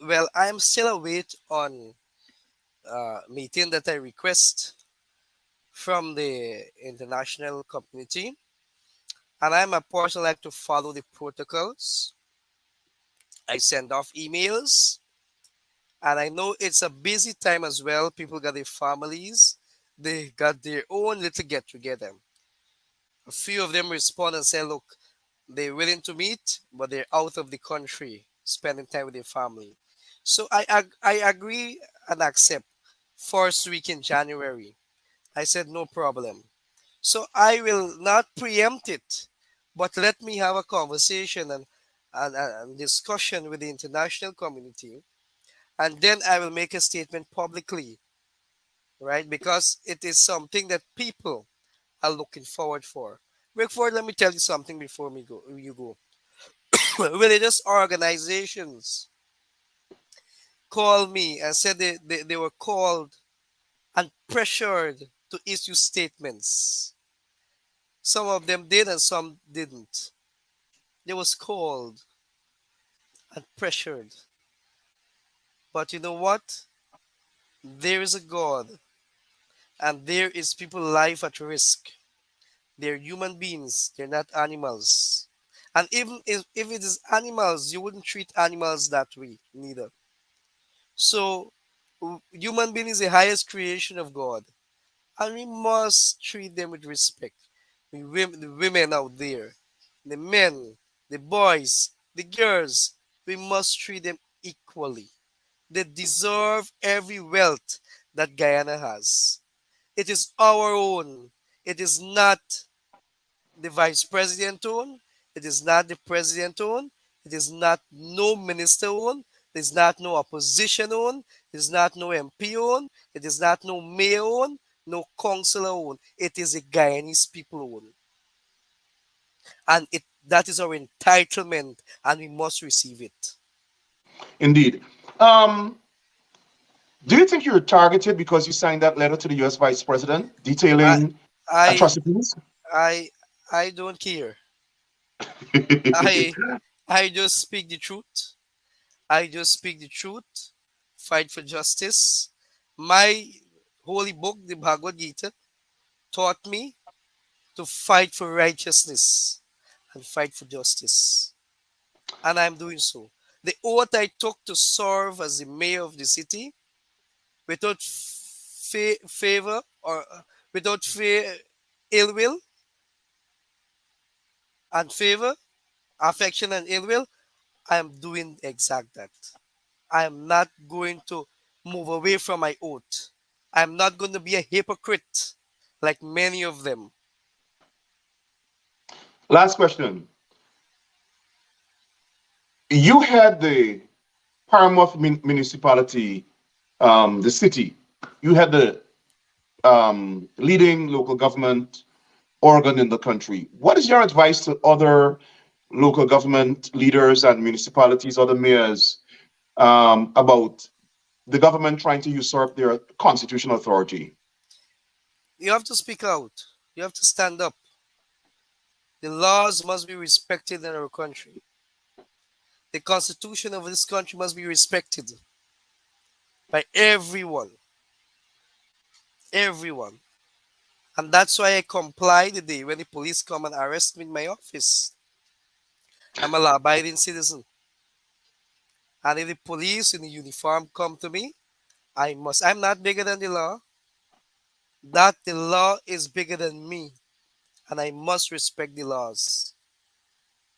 Well, I am still await on meeting that I request from the international community, and I'm a person like to follow the protocols. I send off emails, and I know it's a busy time as well. People got their families, they got their own little get together. A few of them respond and say, look, they're willing to meet, but they're out of the country, spending time with their family. So I agree and accept first week in January. I said no problem. So I will not preempt it, but let me have a conversation and discussion with the international community, and then I will make a statement publicly, right? Because it is something that people are looking forward for. Rickford, let me tell you something before you go. Religious organizations called me and said they were called and pressured to issue statements. Some of them did and some didn't. They was called and pressured. But you know what? There is a God and there is people life at risk. They're human beings, they're not animals. And even if it is animals, you wouldn't treat animals that way neither. So human being is the highest creation of God. And we must treat them with respect. The women out there, the men, the boys, the girls, we must treat them equally. They deserve every wealth that Guyana has. It is our own. It is not the vice president own. It is not the president own. It is not no minister own. It is not no opposition own. It is not no MP own. It is not no mayor own. No councillor own. It is a Guyanese people own. And it that is our entitlement and we must receive it. Indeed. Um, do you think you were targeted because you signed that letter to the US Vice President I detailing I atrocities? I I don't care. I I just speak the truth. I just speak the truth, fight for justice. My holy book, the Bhagavad Gita, taught me to fight for righteousness and fight for justice. And I'm doing so. The oath I took to serve as the mayor of the city without favor or without ill will and favor, affection and ill will, I am doing exact that. I am not going to move away from my oath. I'm not going to be a hypocrite like many of them. Last question. You had the Paramount municipality, the city. You had the leading local government organ in the country. What is your advice to other local government leaders and municipalities, other mayors, about the government trying to usurp their constitutional authority? You have to speak out. You have to stand up. The laws must be respected in our country. The constitution of this country must be respected by everyone. Everyone. And that's why I comply the day when the police come and arrest me in my office. I'm a law abiding citizen. And if the police in the uniform come to me, I'm not bigger than the law. That the law is bigger than me. And I must respect the laws.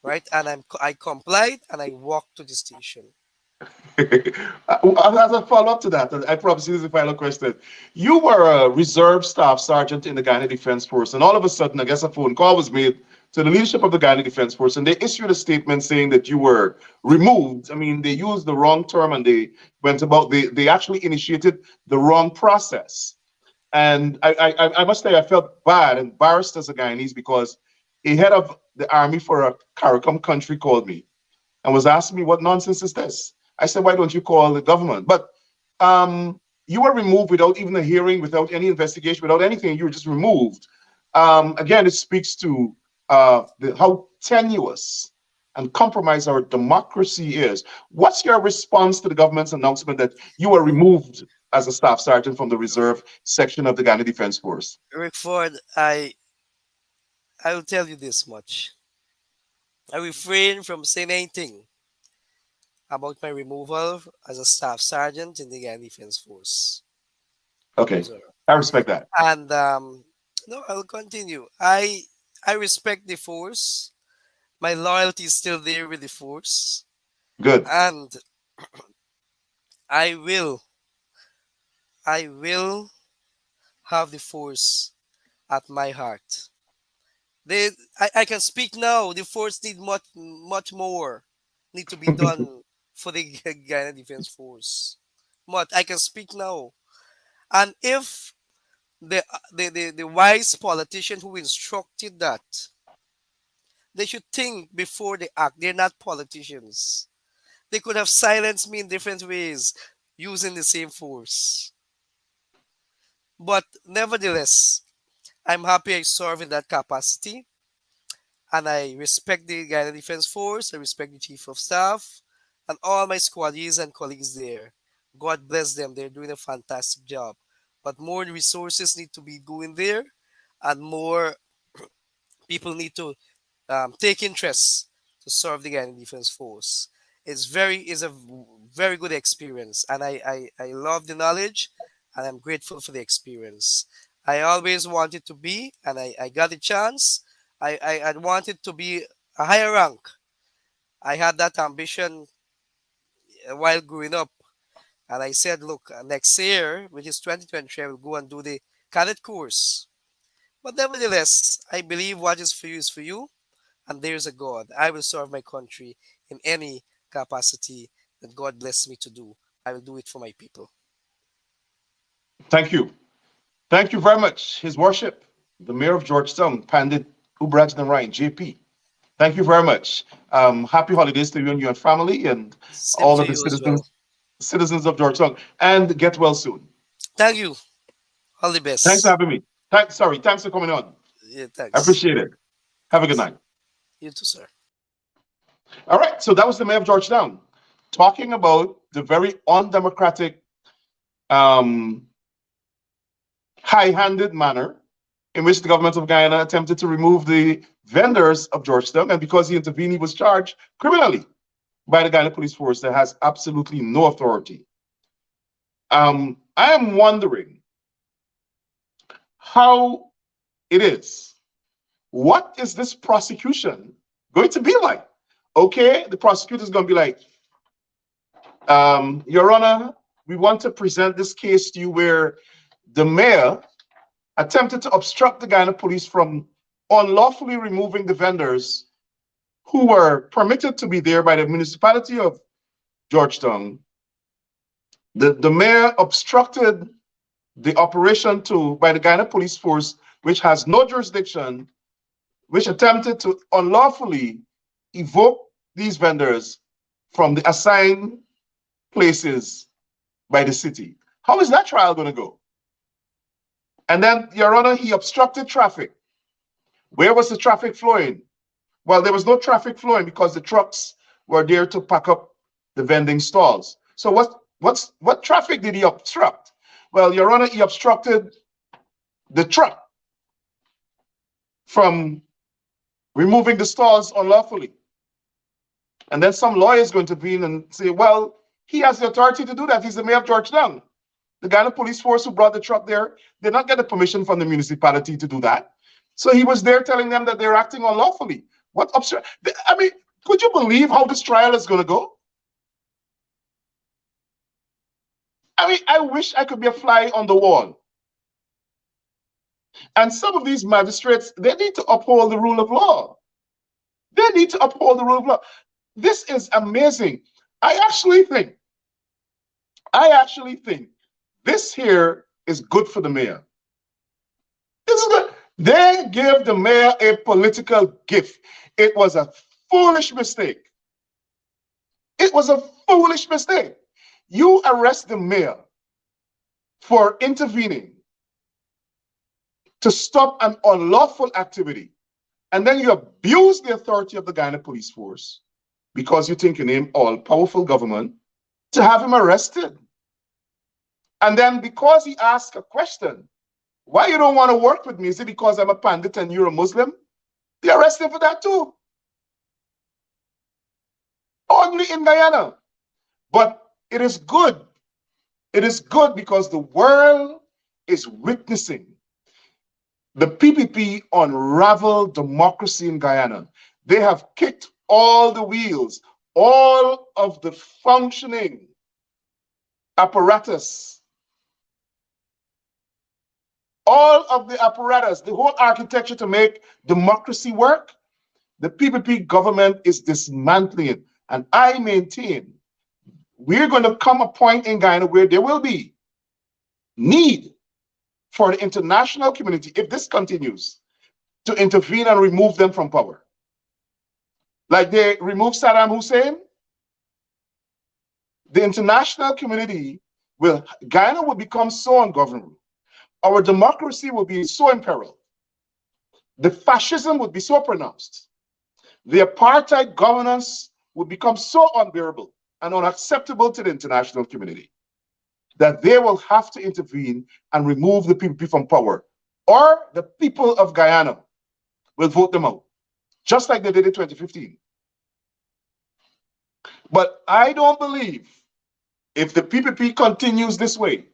Right? And I complied and I walked to the station. As a follow-up to that, I promise you this is the final question. You were a reserve staff sergeant in the Guyana Defense Force, and all of a sudden, I guess a phone call was made to the leadership of the Guyana Defense Force, and they issued a statement saying that you were removed. I mean, they used the wrong term, and they actually initiated the wrong process. And I must say, I felt bad, embarrassed as a Guyanese, because a head of the army for a CARICOM country called me and was asking me, what nonsense is this? I said, why don't you call the government? But you were removed without even a hearing, without any investigation, without anything. You were just removed. Again, it speaks to how tenuous and compromised our democracy is. What's your response to the government's announcement that you were removed as a staff sergeant from the reserve section of the Guyana Defense Force? Rick Ford, I will tell you this much. I refrain from saying anything about my removal as a staff sergeant in the Guyana Defense Force Okay, Reserve. I respect that. And no, I'll continue. I respect the force. My loyalty is still there with the force, Good. and I will I will have the force at my heart. I can speak now. The force need much more need to be done for the Guyana Defense Force. But I can speak now. And if the wise politician who instructed that, they should think before they act. They're not politicians. They could have silenced me in different ways using the same force. But nevertheless, I'm happy I serve in that capacity. And I respect the Guyana Defense Force. I respect the Chief of Staff and all my squaddies and colleagues there. God bless them. They're doing a fantastic job. But more resources need to be going there, and more people need to take interest to serve the Guyana Defense Force. Is a very good experience, and I love the knowledge, and I'm grateful for the experience. I always wanted to be, and I got the chance. I wanted to be a higher rank. I had that ambition while growing up, and I said, look, next year, which is 2023, I will go and do the cadet course. But nevertheless, I believe what is for you, and there's a God. I will serve my country in any capacity that God bless me to do. I will do it for my people. Thank you. Thank you very much, His Worship, the Mayor of Georgetown, Pandit Ubrajnan Ryan, JP. Thank you very much. Happy holidays to you and your family and Same all to of the you as well. citizens of Georgetown. And get well soon. Thank you. All the Thanks for best. having me. Thanks for coming on. Yeah, I thanks. appreciate it. Have a good Thanks. night. You too, sir. All right, so that was the Mayor of Georgetown talking about the very undemocratic, um, high-handed manner in which the government of Guyana attempted to remove the vendors of Georgetown, and because he intervened, he was charged criminally by the Guyana Police Force that has absolutely no authority. I am wondering how it is. What is this prosecution going to be like? Okay, the prosecutor is going to be like, Your Honor, we want to present this case to you where the mayor attempted to obstruct the Guyana police from unlawfully removing the vendors who were permitted to be there by the municipality of Georgetown. The mayor obstructed the operation by the Guyana police force, which has no jurisdiction, which attempted to unlawfully evoke these vendors from the assigned places by the city. How is that trial going to go? And then, Your Honor, he obstructed traffic. Where was the traffic flowing? Well, there was no traffic flowing because the trucks were there to pack up the vending stalls. So what traffic did he obstruct? Well, Your Honor, he obstructed the truck from removing the stalls unlawfully. And then some lawyer is going to intervene and say, well, he has the authority to do that. He's the mayor of Georgetown. The Guyana police force who brought the truck there did not get the permission from the municipality to do that. So he was there telling them that they're acting unlawfully. I mean, could you believe how this trial is going to go? I mean, I wish I could be a fly on the wall. And some of these magistrates, they need to uphold the rule of law. They need to uphold the rule of law. This is amazing. I actually think this here is good for the mayor. This is good. They give the mayor a political gift. It was a foolish mistake. It was a foolish mistake. You arrest the mayor for intervening to stop an unlawful activity, and then you abuse the authority of the Guyana police force because you think you name all-powerful government to have him arrested. And then because he asked a question, why you don't want to work with me? Is it because I'm a pandit and you're a Muslim? They arrest him for that too. Only in Guyana. But it is good. It is good because the world is witnessing the PPP unravel democracy in Guyana. They have kicked all the wheels, all of the functioning apparatus, all of the apparatus, the whole architecture to make democracy work. The PPP government is dismantling it. And I maintain we're going to come a point in Guyana where there will be need for the international community, if this continues, to intervene and remove them from power. Like they removed Saddam Hussein, the international community Guyana will become so ungovernable. Our democracy will be so imperiled. The fascism would be so pronounced. The apartheid governance would become so unbearable and unacceptable to the international community that they will have to intervene and remove the PPP from power, or the people of Guyana will vote them out, just like they did in 2015. But I don't believe if the PPP continues this way,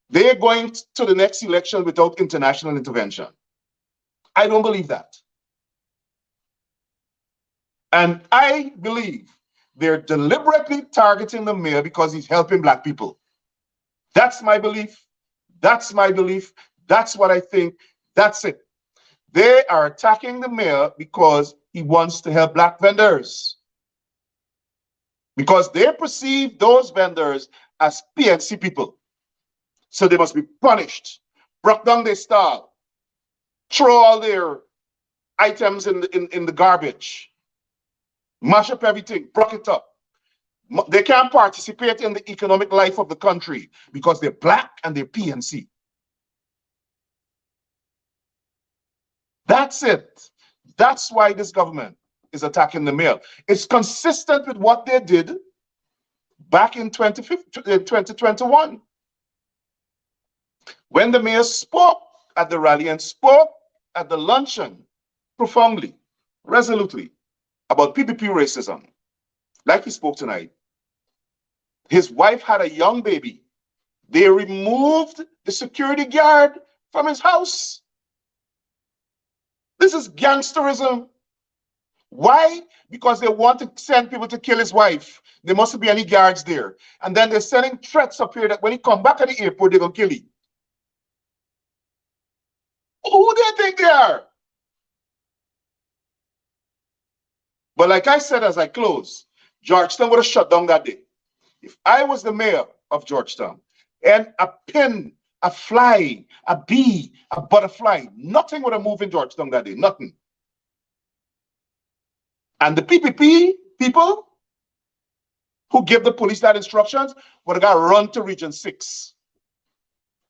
they're going to the next election without international intervention. I don't believe that. And I believe they're deliberately targeting the mayor because he's helping Black people. That's my belief. That's my belief. That's what I think. That's it. They are attacking the mayor because he wants to help Black vendors. Because they perceive those vendors as PNC people. So they must be punished, broke down their stall, throw all their items in the garbage, mash up everything, broke it up. They can't participate in the economic life of the country because they're Black and they're PNC. That's it. That's why this government is attacking the mayor. It's consistent with what they did back in 2021. When the mayor spoke at the rally and spoke at the luncheon profoundly, resolutely, about PPP racism, like he spoke tonight, his wife had a young baby. They removed the security guard from his house. This is gangsterism. Why? Because they want to send people to kill his wife. There mustn't be any guards there. And then they're sending threats up here that when he come back at the airport, they're going to kill him. Who do they think they are? But like I said as I close, Georgetown would have shut down that day. If I was the mayor of Georgetown and a pin, a fly, a bee, a butterfly, nothing would have moved in Georgetown that day. Nothing. And the PPP people who give the police that instructions would have got run to Region 6.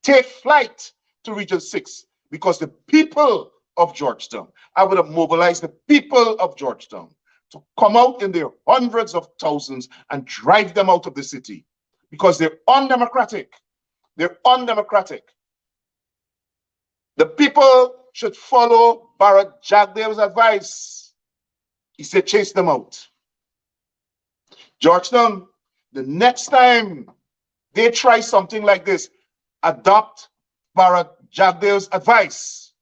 Take flight to Region 6 because the people of Georgetown, I would have mobilized the people of Georgetown to come out in their hundreds of thousands and drive them out of the city because they're undemocratic. They're undemocratic. The people should follow Bharat Jagdev's advice. He said, chase them out. Georgetown, the next time they try something like this, adopt Bharat Jagdev's advice.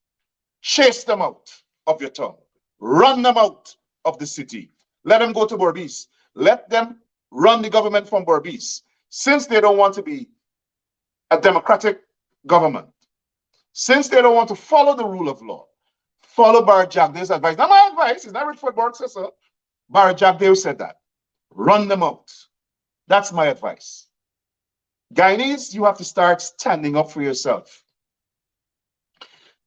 Chase them out of your town. Run them out of the city. Let them go to Berbice. Let them run the government from Berbice. Since they don't want to be a democratic government, since they don't want to follow the rule of law, follow Bharat Jagdev's advice. Not my advice, it's not Richard Burke says so. Bharat Jagdev said that. Run them out. That's my advice. Guyanese, you have to start standing up for yourself.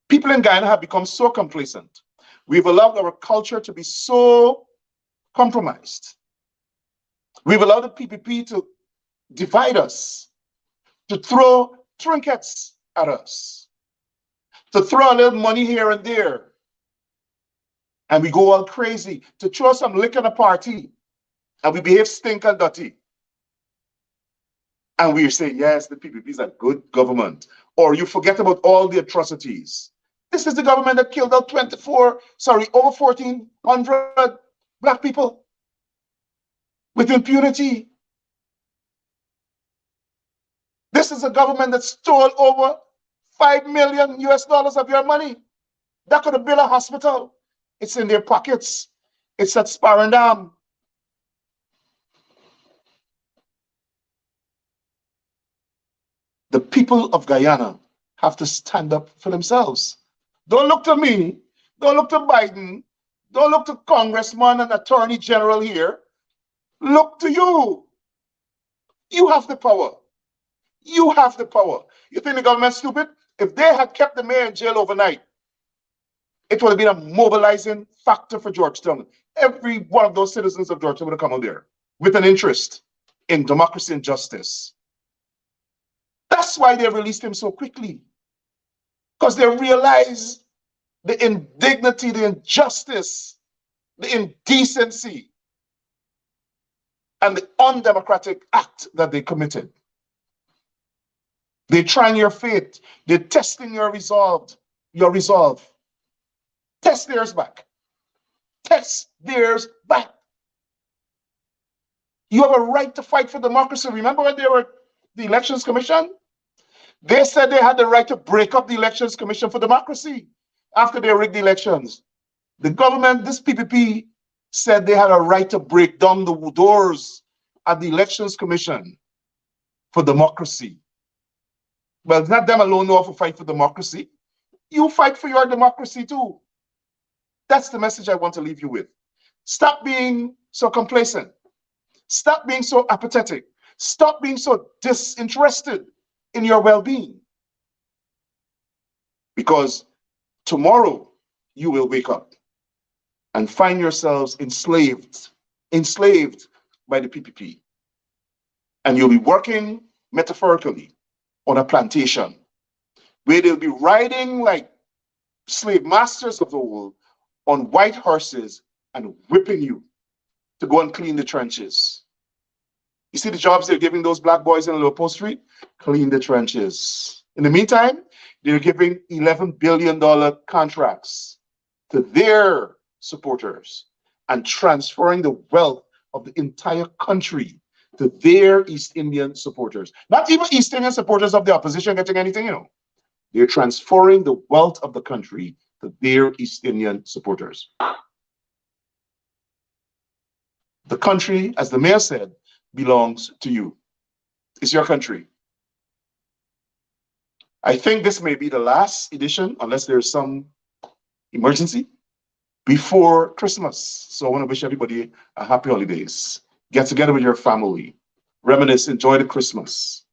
People in Guyana have become so complacent. We've allowed our culture to be so compromised. We've allowed the PPP to divide us, to throw trinkets at us, to throw a little money here and there. And we go all crazy, to throw some liquor in a party, and we behave stink and dirty. And we say, yes, the PPP is a good government. Or you forget about all the atrocities. This is the government that killed out over 1,400 black people with impunity. This is a government that stole over $5 million US of your money. That could have built a hospital. It's in their pockets. It's at Sparendam. The people of Guyana have to stand up for themselves. Don't look to me. Don't look to Biden. Don't look to Congressman and Attorney General here. Look to you. You have the power. You have the power. You think the government's stupid? If they had kept the mayor in jail overnight, it would have been a mobilizing factor for Georgetown. Every one of those citizens of Georgetown would have come out there with an interest in democracy and justice. That's why they released him so quickly. Because they realize the indignity, the injustice, the indecency, and the undemocratic act that they committed. They're trying your faith. They're testing your resolve. Test theirs back. Test theirs back. You have a right to fight for democracy. Remember when they were the Elections Commission? They said they had the right to break up the Elections Commission for democracy after they rigged the elections. The government, this PPP, said they had a right to break down the doors at the Elections Commission for democracy. Well, it's not them alone who have to fight for democracy. You fight for your democracy too. That's the message I want to leave you with. Stop being so complacent. Stop being so apathetic. Stop being so disinterested in your well-being. Because tomorrow you will wake up and find yourselves enslaved by the PPP. And you'll be working metaphorically on a plantation where they'll be riding like slave masters of the world on white horses and whipping you to go and clean the trenches. You see the jobs they're giving those black boys in Lower Post Street? Clean the trenches. In the meantime, they're giving $11 billion contracts to their supporters and transferring the wealth of the entire country to their East Indian supporters. Not even East Indian supporters of the opposition getting anything, They're transferring the wealth of the country to their East Indian supporters. The country, as the mayor said, belongs to you. It's your country. I think this may be the last edition, unless there's some emergency, before Christmas. So I want to wish everybody a happy holidays. Get together with your family, reminisce, enjoy the Christmas.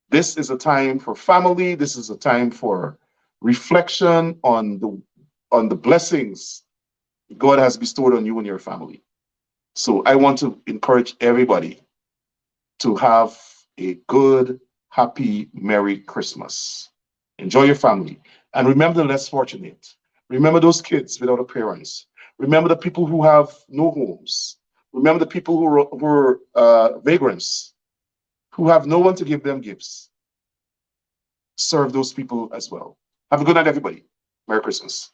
This is a time for family. This is a time for reflection on the blessings God has bestowed on you and your family. So I want to encourage everybody to have a good, happy, Merry Christmas. Enjoy your family. And remember the less fortunate. Remember those kids without a parents. Remember the people who have no homes. Remember the people who are vagrants, who have no one to give them gifts. Serve those people as well. Have a good night, everybody. Merry Christmas.